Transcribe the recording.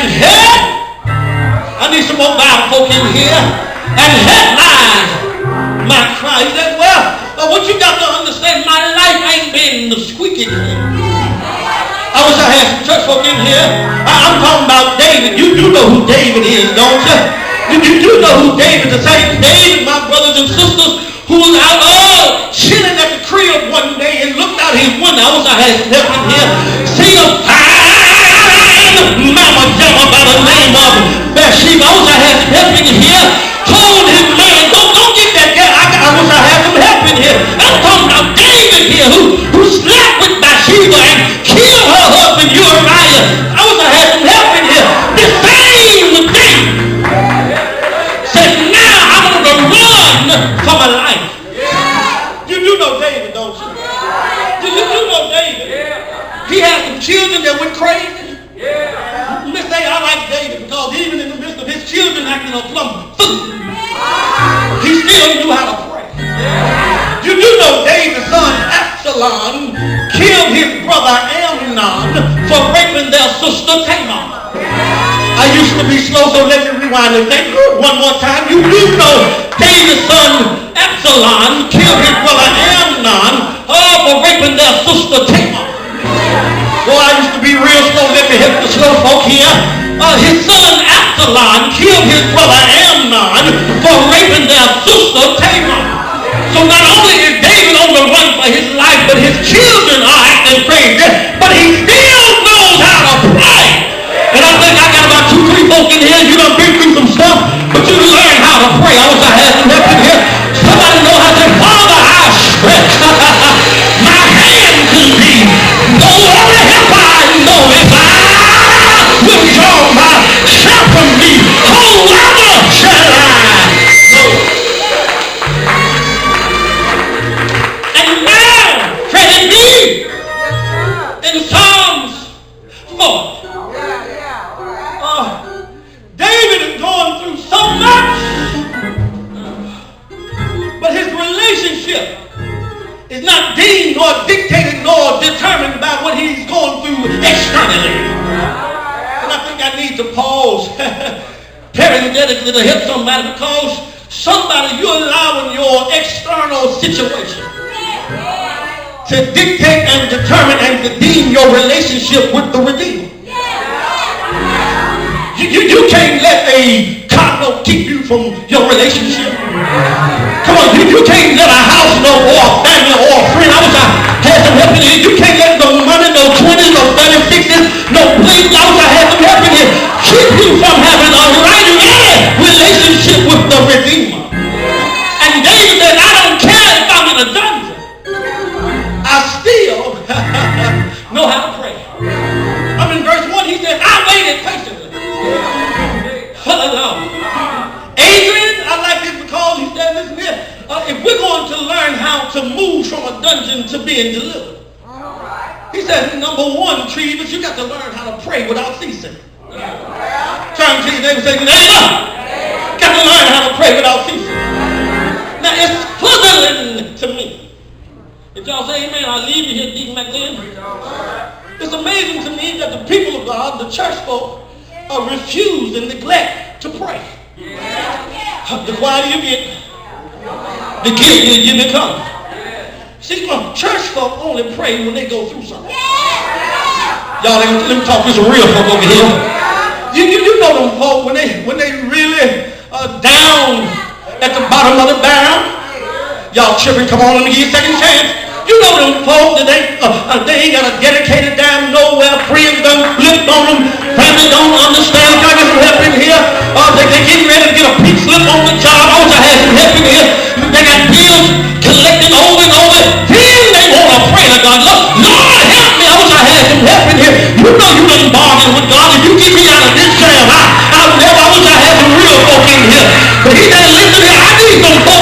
head. I need some more Bible folk in here. And headline my cry. He said, well, what you got to understand, my life ain't been the squeaky clean. I wish I had some church folk in here. I'm talking about David. You do know who David is, don't you? You do know who David is. The same David, my brothers and sisters, who was out all chilling at the crib one day and looked out his window. I wish I had some help in here. See a fine mama jamma by the name of Bathsheba. I wish I had some help in here. Told his man, don't get that guy. I wish I had some help in here. I'm talking about David here who slept with Bathsheba and killed her husband Uriah. I wish I had some help in here. The same thing. Said now I'm going to run for my life. You do know David, don't you? You do know David. He had some children that went crazy. Let's say I like David because even in the midst of his children acting on plumb food, he still knew how to pray. You do know David's son Absalom killed his brother Amnon for raping their sister Tamar. I used to be slow, so let me rewind and think one more time. You do know David's son Absalom killed his brother Amnon for raping their sister Tamar. Boy, I used to be real slow. Let me help the slow folk here. His son Absalom killed his brother Amnon for raping their sister Tamar. So not only is David on the run for his life, but his children are acting crazy. But he still knows how to pray. And I think I got about 2-3 folk in here. You done been through some stuff, but you learn how to pray. I wish I had some help in here. Somebody know how to say, Father, I stretch my hand to thee. No only help I know if I withdraw myself from thee, oh, whither shall I go? And now, credit me in Psalms 4. David is going through so much, but his relationship is not deemed nor dictated nor determined by what he's going through externally. And I think I need to pause parenthetically to help somebody, because somebody, you're allowing your external situation to dictate and determine and to deem your relationship with the Redeemer. You can't let a car note keep you from your relationship. Come on, you can't let a house note or a family or a friend. I wish I had some help in here. You can't let no money, no 20s, no 36s, no plates. I wish I had some help in here. Keep you from having a right relationship with the Redeemer. And David said, I don't care if I'm in a dungeon. I still know how to pray. I'm in verse 1. He said, I waited patiently. Adrian, I like this because he said, listen here, if we're going to learn how to move from a dungeon to being delivered, he said, number 1, Trevis, you got to learn how to pray without ceasing. Turn to your neighbor and say, neighbor, got to learn how to pray without ceasing. Now, it's puzzling to me. If y'all say amen, I'll leave you here, Deacon McLean. It's amazing to me that the people of God, the church folk, refuse and neglect to pray. The quieter you get, the guiltier you become. See, church folk only pray when they go through something. Y'all, let me talk to some real folk over here. You know them folk when they really down at the bottom of the barrel. Y'all children, come on, let me give you a second chance. You know them folk that they ain't got a dedicated damn nowhere. Friends done flipped on them. Family don't understand. Can I get some help in here? They getting ready to get a pink slip on the job. I wish I had some help in here. They got bills collected over and over. Then they want to pray to God. Lord, help me. I wish I had some help in here. You know you done bargain with God. If you get me out of this jam, I wish I had some real folk in here. But he said, listen here, I need some folk